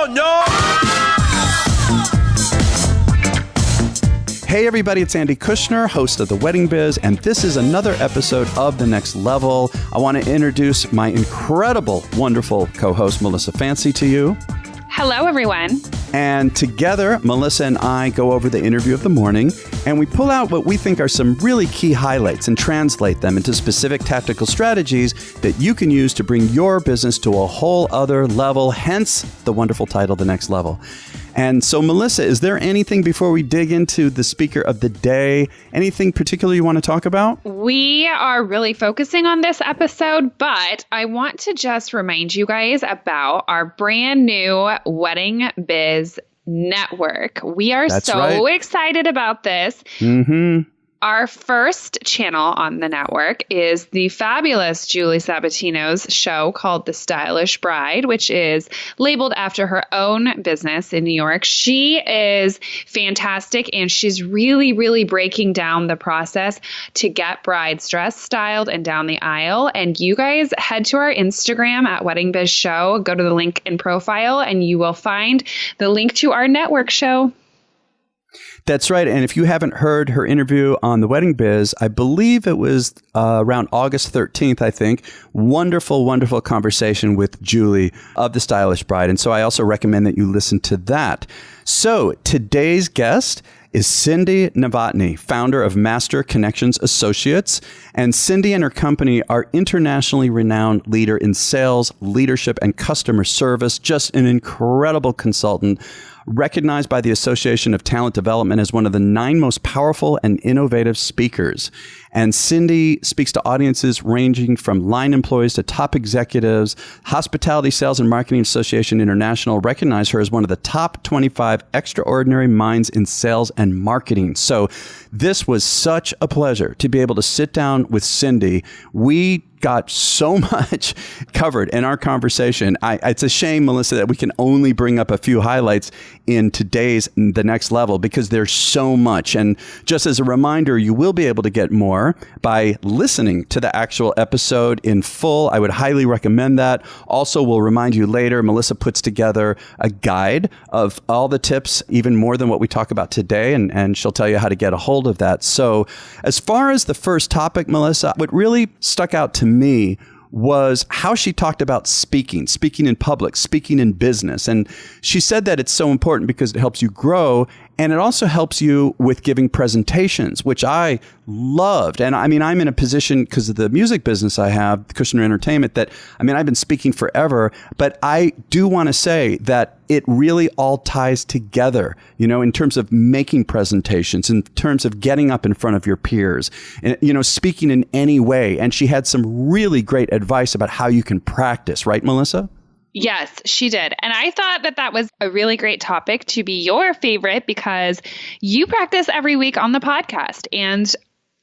no! Hey everybody, it's Andy Kushner, host of The Wedding Biz, and this is another episode of The Next Level. I want to introduce my incredible, wonderful co-host, Melissa Fancy, to you. Hello, everyone. And together, Melissa and I go over the interview of the morning, and we pull out what we think are some really key highlights and translate them into specific tactical strategies that you can use to bring your business to a whole other level, hence the wonderful title, The Next Level. And so, Melissa, is there anything before we dig into the speaker of the day, anything particular you want to talk about? We are really focusing on this episode, but I want to just remind you guys about our brand new Wedding Biz Network. We are excited about this. Mm-hmm. Our first channel on the network is the fabulous Julie Sabatino's show called The Stylish Bride, which is labeled after her own business in New York. She is fantastic, and she's really, really breaking down the process to get brides dressed, styled, and down the aisle. And you guys head to our Instagram at Wedding Biz Show, go to the link in profile, and you will find the link to our network show. That's right. And if you haven't heard her interview on The Wedding Biz, I believe it was around August 13th, I think. Wonderful, wonderful conversation with Julie of The Stylish Bride. And so I also recommend that you listen to that. So today's guest is Cindy Novotny, founder of Master Connections Associates. And Cindy and her company are internationally renowned leader in sales, leadership, and customer service. Just an incredible consultant, recognized by the Association of Talent Development as one of the 9 most powerful and innovative speakers. And Cindy speaks to audiences ranging from line employees to top executives. Hospitality Sales and Marketing Association International recognized her as one of the top 25 extraordinary minds in sales and marketing. So this was such a pleasure to be able to sit down with Cindy. We got so much covered in our conversation. It's a shame, Melissa, that we can only bring up a few highlights in today's The Next Level because there's so much. And just as a reminder, you will be able to get more by listening to the actual episode in full. I would highly recommend that. Also, we'll remind you later, Melissa puts together a guide of all the tips, even more than what we talk about today, and she'll tell you how to get a hold of that. So as far as the first topic, Melissa, what really stuck out to me was how she talked about speaking in public, speaking in business. And she said that it's so important because it helps you grow, and it also helps you with giving presentations, which I loved. And I mean, I'm in a position because of the music business I have, Kushner Entertainment, that, I mean, I've been speaking forever, but I do want to say that it really all ties together, you know, in terms of making presentations, in terms of getting up in front of your peers, and, you know, speaking in any way. And she had some really great advice about how you can practice, right, Melissa? Yes, she did. And I thought that that was a really great topic to be your favorite because you practice every week on the podcast. And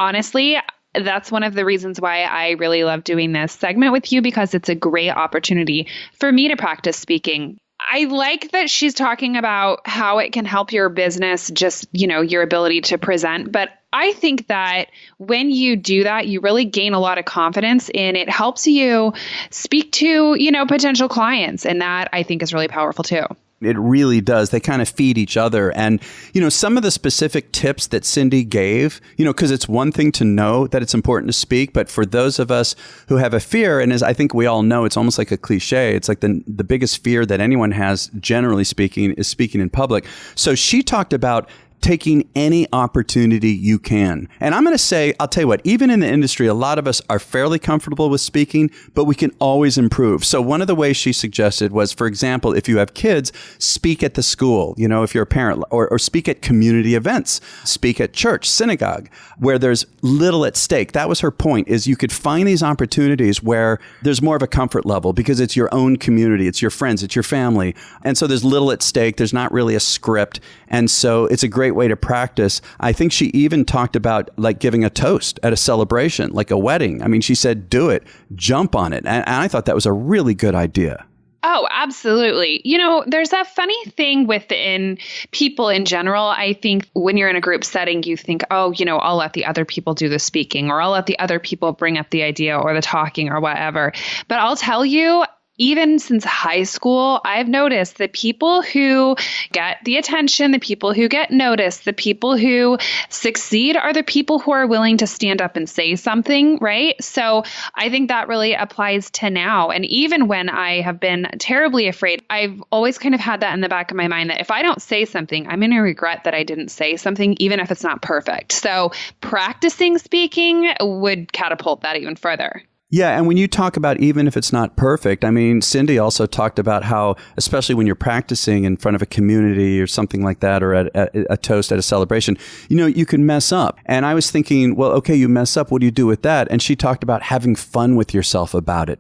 honestly, that's one of the reasons why I really love doing this segment with you, because it's a great opportunity for me to practice speaking. I like that she's talking about how it can help your business, just, you know, your ability to present. But I think that when you do that, you really gain a lot of confidence, and it helps you speak to, you know, potential clients. And that I think is really powerful too. It really does. They kind of feed each other. And, you know, some of the specific tips that Cindy gave, you know, because it's one thing to know that it's important to speak, but for those of us who have a fear, and as I think we all know, it's almost like a cliche. It's like the biggest fear that anyone has, generally speaking, is speaking in public. So she talked about taking any opportunity you can. And I'm going to say, I'll tell you what, even in the industry, a lot of us are fairly comfortable with speaking, but we can always improve. So one of the ways she suggested was, for example, if you have kids, speak at the school, you know, if you're a parent, or speak at community events, speak at church, synagogue, where there's little at stake. That was her point, is you could find these opportunities where there's more of a comfort level because it's your own community, it's your friends, it's your family. And so there's little at stake. There's not really a script. And so it's a great way to practice. I think she even talked about like giving a toast at a celebration, like a wedding. I mean, she said, do it, jump on it. And I thought that was a really good idea. Oh, absolutely. You know, there's a funny thing within people in general. I think when you're in a group setting, you think, oh, you know, I'll let the other people do the speaking, or I'll let the other people bring up the idea or the talking or whatever. But I'll tell you, even since high school, I've noticed the people who get the attention, the people who get noticed, the people who succeed are the people who are willing to stand up and say something, right? So I think that really applies to now. And even when I have been terribly afraid, I've always kind of had that in the back of my mind that if I don't say something, I'm going to regret that I didn't say something, even if it's not perfect. So practicing speaking would catapult that even further. Yeah. And when you talk about even if it's not perfect, I mean, Cindy also talked about how, especially when you're practicing in front of a community or something like that, or at a toast at a celebration, you can mess up. And I was thinking, well, okay, you mess up. What do you do with that? And she talked about having fun with yourself about it.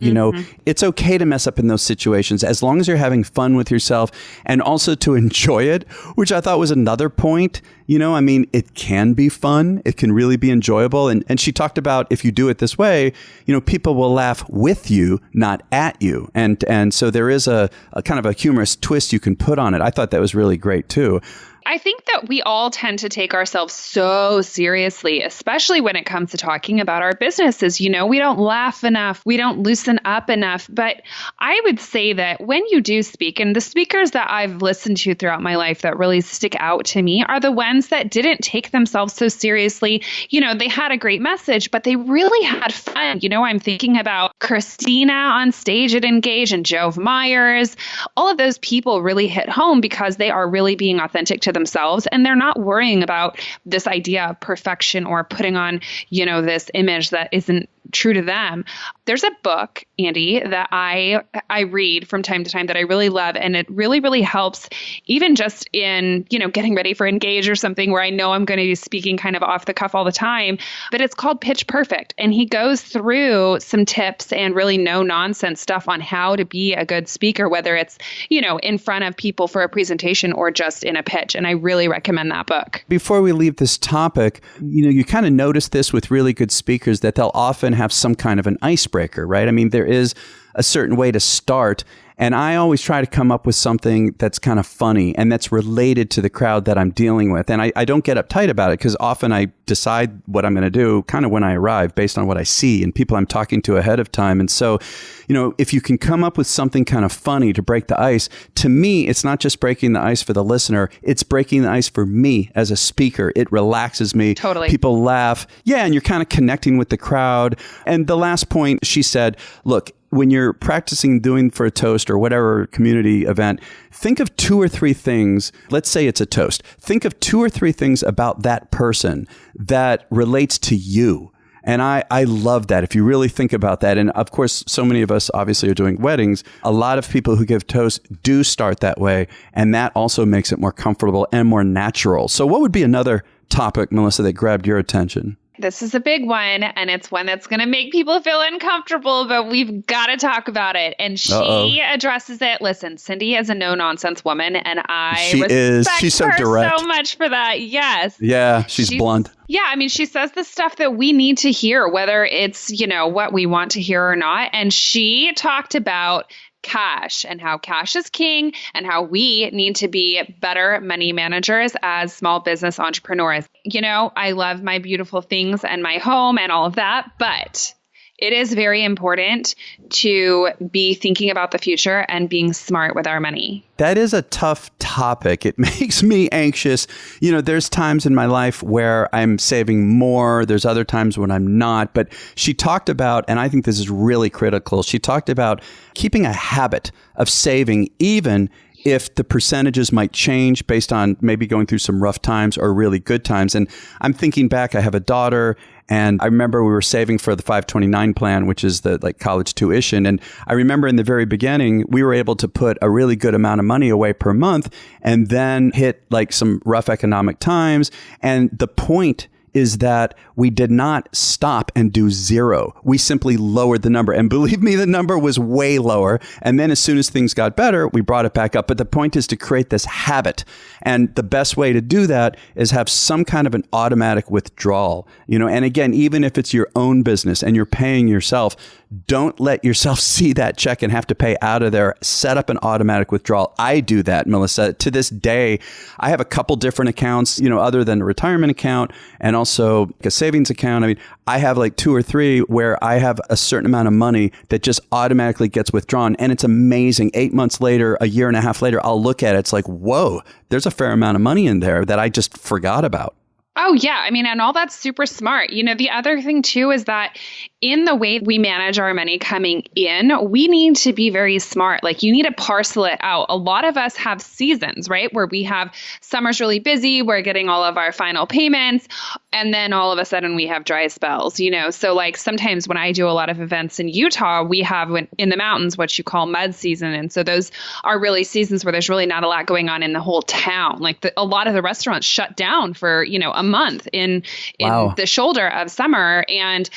It's okay to mess up in those situations as long as you're having fun with yourself and also to enjoy it, which I thought was another point. It can be fun. It can really be enjoyable. And she talked about if you do it this way, people will laugh with you, not at you. And so there is a kind of a humorous twist you can put on it. I thought that was really great too. I think that we all tend to take ourselves so seriously, especially when it comes to talking about our businesses. We don't laugh enough. We don't loosen up enough. But I would say that when you do speak, and the speakers that I've listened to throughout my life that really stick out to me are the ones that didn't take themselves so seriously. They had a great message, but they really had fun. I'm thinking about Christina on stage at Engage and Jove Myers. All of those people really hit home because they are really being authentic to themselves, and they're not worrying about this idea of perfection or putting on, this image that isn't true to them. There's a book, Andy, that I read from time to time that I really love, and it really, really helps even just in, getting ready for Engage or something where I know I'm going to be speaking kind of off the cuff all the time, but it's called Pitch Perfect. And he goes through some tips and really no nonsense stuff on how to be a good speaker, whether it's, in front of people for a presentation or just in a pitch. And I really recommend that book. Before we leave this topic, you kind of notice this with really good speakers that they'll often have some kind of an icebreaker, right? I mean, there is a certain way to start. And I always try to come up with something that's kind of funny and that's related to the crowd that I'm dealing with. And I don't get uptight about it because often I decide what I'm going to do kind of when I arrive based on what I see and people I'm talking to ahead of time. And so, if you can come up with something kind of funny to break the ice, to me, it's not just breaking the ice for the listener. It's breaking the ice for me as a speaker. It relaxes me. Totally. People laugh. Yeah. And you're kind of connecting with the crowd. And the last point, she said, look, when you're practicing doing for a toast or whatever community event, think of 2 or 3 things. Let's say it's a toast. Think of 2 or 3 things about that person that relates to you. And I love that if you really think about that. And of course, so many of us obviously are doing weddings. A lot of people who give toasts do start that way. And that also makes it more comfortable and more natural. So what would be another topic, Melissa, that grabbed your attention? This is a big one, and it's one that's going to make people feel uncomfortable, but we've got to talk about it. And she addresses it. Listen, Cindy is a no-nonsense woman, and She's so direct. So much for that. Yes. Yeah, she's blunt. Yeah, I mean, she says the stuff that we need to hear, whether it's, what we want to hear or not. And she talked about cash and how cash is king and how we need to be better money managers as small business entrepreneurs. I love my beautiful things and my home and all of that, but it is very important to be thinking about the future and being smart with our money. That is a tough topic. It makes me anxious. There's times in my life where I'm saving more. There's other times when I'm not. But she talked about, and I think this is really critical, she talked about keeping a habit of saving even if the percentages might change based on maybe going through some rough times or really good times. And I'm thinking back, I have a daughter, and I remember we were saving for the 529 plan, which is the college tuition. And I remember in the very beginning, we were able to put a really good amount of money away per month and then hit some rough economic times. And the point is that we did not stop and do zero. We simply lowered the number. And believe me, the number was way lower. And then as soon as things got better, we brought it back up. But the point is to create this habit. And the best way to do that is have some kind of an automatic withdrawal. And again, even if it's your own business and you're paying yourself, don't let yourself see that check and have to pay out of there. Set up an automatic withdrawal. I do that, Melissa. To this day, I have a couple different accounts, other than a retirement account and also a savings account. I mean, I have like 2 or 3 where I have a certain amount of money that just automatically gets withdrawn. And it's amazing. 8 months later, a year and a half later, I'll look at it. It's like, whoa, there's a fair amount of money in there that I just forgot about. Oh, yeah. I mean, and all that's super smart. The other thing, too, is that in the way we manage our money coming in, we need to be very smart. Like, you need to parcel it out. A lot of us have seasons, right? Where we have summer's really busy. We're getting all of our final payments. And then all of a sudden we have dry spells, So like sometimes when I do a lot of events in Utah, we have in the mountains, what you call mud season. And so those are really seasons where there's really not a lot going on in the whole town. Like a lot of the restaurants shut down for, a month in the shoulder of summer. And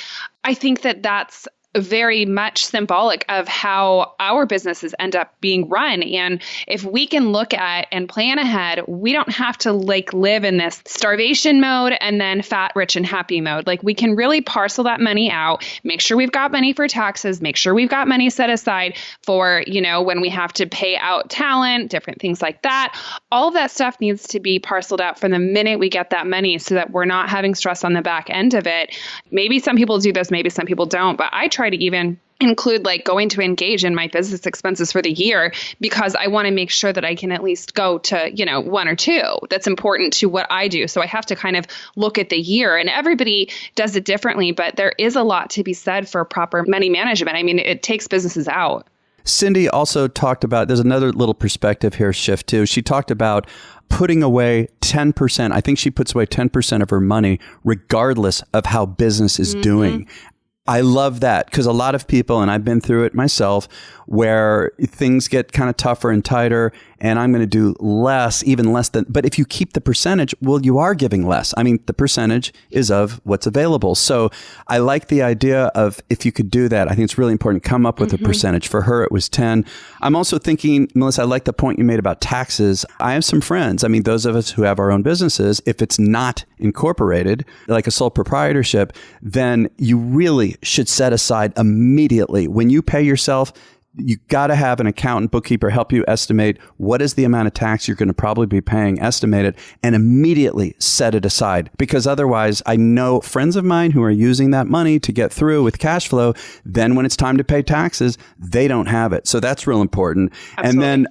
I think that that's very much symbolic of how our businesses end up being run. And if we can look at and plan ahead, we don't have to live in this starvation mode and then fat, rich, and happy mode. Like, we can really parcel that money out, make sure we've got money for taxes, make sure we've got money set aside for, when we have to pay out talent, different things like that. All of that stuff needs to be parceled out from the minute we get that money so that we're not having stress on the back end of it. Maybe some people do this, maybe some people don't, but I try to even include going to engage in my business expenses for the year because I want to make sure that I can at least go to, 1 or 2 that's important to what I do. So I have to kind of look at the year, and everybody does it differently, but there is a lot to be said for proper money management. I mean, it takes businesses out. Cindy also talked about, there's another little perspective here shift too. She talked about putting away 10%. I think she puts away 10% of her money regardless of how business is doing. I love that because a lot of people, and I've been through it myself, where things get kind of tougher and tighter and I'm going to do less, even less than, but if you keep the percentage, well, you are giving less. I mean, the percentage is of what's available. So I like the idea of if you could do that, I think it's really important, come up with a percentage. For her, it was 10. I'm also thinking, Melissa, I like the point you made about taxes. I have some friends. I mean, those of us who have our own businesses, if it's not incorporated, like a sole proprietorship, then you really should set aside immediately. When you pay yourself, you got to have an accountant, bookkeeper help you estimate what is the amount of tax you're going to probably be paying, estimate it, and immediately set it aside. Because otherwise, I know friends of mine who are using that money to get through with cash flow. Then when it's time to pay taxes, they don't have it. So that's real important. Absolutely. And then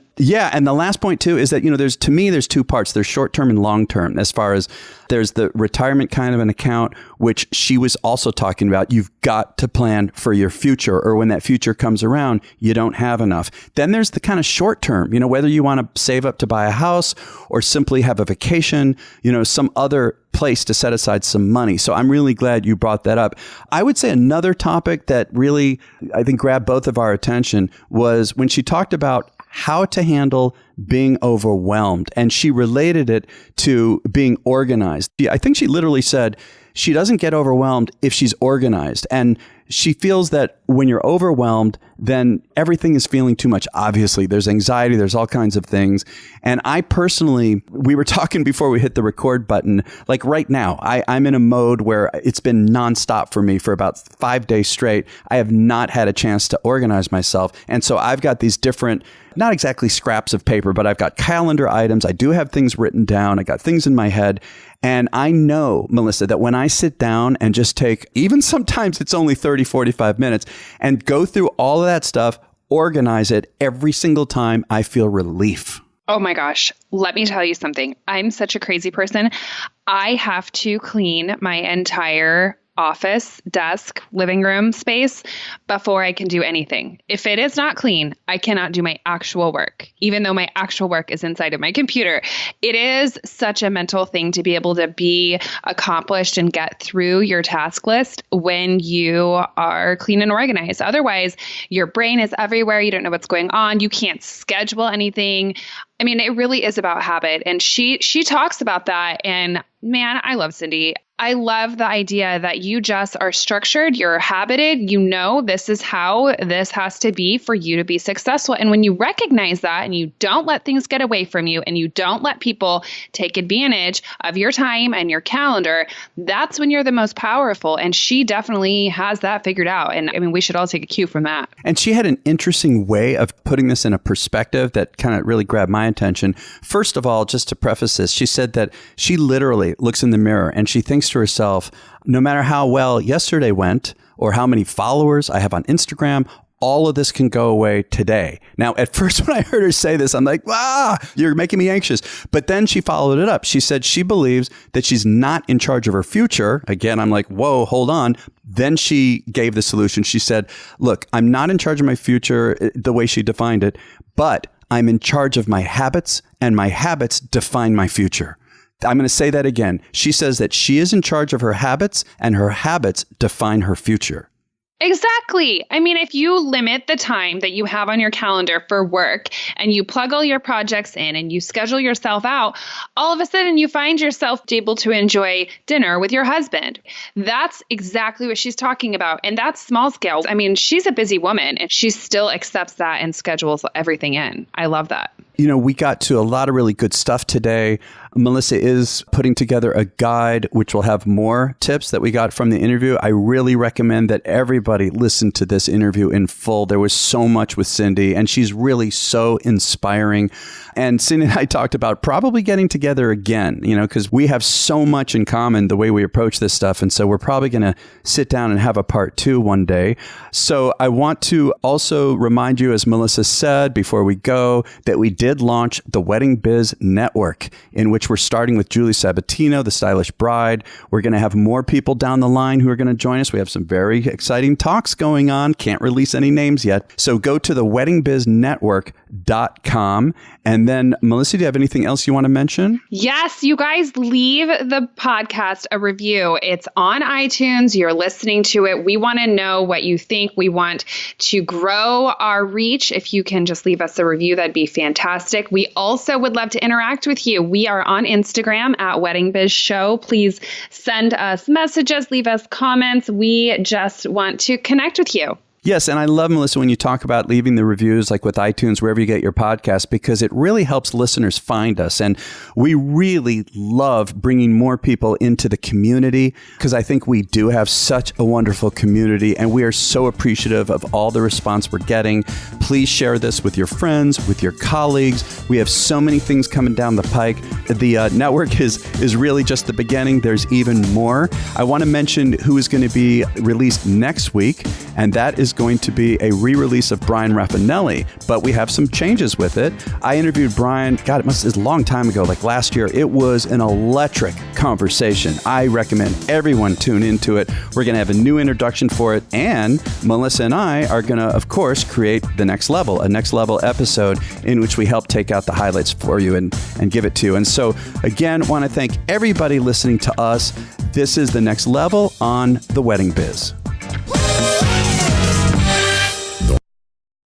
and the last point too is that, there's 2 parts. There's short-term and long-term. As far as there's the retirement kind of an account, which she was also talking about. You've got to plan for your future, or when that future comes around, you don't have enough. Then there's the kind of short-term, whether you want to save up to buy a house or simply have a vacation, some other place to set aside some money. So I'm really glad you brought that up. I would say another topic that really, I think, grabbed both of our attention was when she talked about how to handle being overwhelmed. And she related it to being organized. I think she literally said she doesn't get overwhelmed if she's organized. And she feels that when you're overwhelmed, then everything is feeling too much. Obviously, there's anxiety, there's all kinds of things. And I personally, we were talking before we hit the record button, like right now, I'm in a mode where it's been nonstop for me for about 5 days straight. I have not had a chance to organize myself. And so I've got these different, not exactly scraps of paper, but I've got calendar items. I do have things written down. I got things in my head. And I know, Melissa, that when I sit down and just take, even sometimes it's only 30, 45 minutes, and go through all of that stuff, organize it, every single time I feel relief. Oh my gosh. Let me tell you something. I'm such a crazy person. I have to clean my entire office, desk, living room space before I can do anything. If it is not clean, I cannot do my actual work, even though my actual work is inside of my computer. It is such a mental thing to be able to be accomplished and get through your task list when you are clean and organized. Otherwise, your brain is everywhere. You don't know what's going on. You can't schedule anything. I mean, it really is about habit. And she talks about that. And man, I love Cindy. I love the idea that you just are structured, you're habited, you know this is how this has to be for you to be successful. And when you recognize that and you don't let things get away from you and you don't let people take advantage of your time and your calendar, that's when you're the most powerful. And she definitely has that figured out. And I mean, we should all take a cue from that. And she had an interesting way of putting this in a perspective that kind of really grabbed my attention. First of all, just to preface this, she said that she literally looks in the mirror and she thinks to herself, no matter how well yesterday went or how many followers I have on Instagram, all of this can go away today. Now, at first, when I heard her say this, I'm like, you're making me anxious. But then she followed it up. She said she believes that she's not in charge of her future. Again, I'm like, whoa, hold on. Then she gave the solution. She said, look, I'm not in charge of my future the way she defined it, but I'm in charge of my habits, and my habits define my future. I'm going to say that again. She says that she is in charge of her habits, and her habits define her future. Exactly. I mean, if you limit the time that you have on your calendar for work and you plug all your projects in and you schedule yourself out, all of a sudden you find yourself able to enjoy dinner with your husband. That's exactly what she's talking about. And that's small scale. I mean, she's a busy woman and she still accepts that and schedules everything in. I love that. You know, we got to a lot of really good stuff today. Melissa is putting together a guide, which will have more tips that we got from the interview. I really recommend that everybody listen to this interview in full. There was so much with Cindy, and she's really so inspiring. And Cindy and I talked about probably getting together again, you know, because we have so much in common the way we approach this stuff. And so we're probably going to sit down and have a part 2 one day. So I want to also remind you, as Melissa said before we go, that we did launch the Wedding Biz Network, in which we're starting with Julie Sabatino, the stylish bride. We're going to have more people down the line who are going to join us. We have some very exciting talks going on. Can't release any names yet. So go to the weddingbiznetwork.com. And then, Melissa, do you have anything else you want to mention? Yes, you guys, leave the podcast a review. It's on iTunes. You're listening to it. We want to know what you think. We want to grow our reach. If you can just leave us a review, that'd be fantastic. We also would love to interact with you. We are on Instagram at Wedding Biz Show. Please send us messages, leave us comments. We just want to connect with you. Yes, and I love, Melissa, when you talk about leaving the reviews, like with iTunes, wherever you get your podcast, because it really helps listeners find us. And we really love bringing more people into the community, because I think we do have such a wonderful community, and we are so appreciative of all the response we're getting. Please share this with your friends, with your colleagues. We have so many things coming down the pike. The network is really just the beginning. There's even more. I want to mention who is going to be released next week, and that is going to be a re-release of Brian Raffanelli, but we have some changes with it. I interviewed Brian, God, it was a long time ago, like last year. It was an electric conversation. I recommend everyone tune into it. We're going to have a new introduction for it, and Melissa and I are going to, of course, create the next level, a next level episode in which we help take out the highlights for you and give it to you. And so, again, want to thank everybody listening to us. This is The Next Level on The Wedding Biz.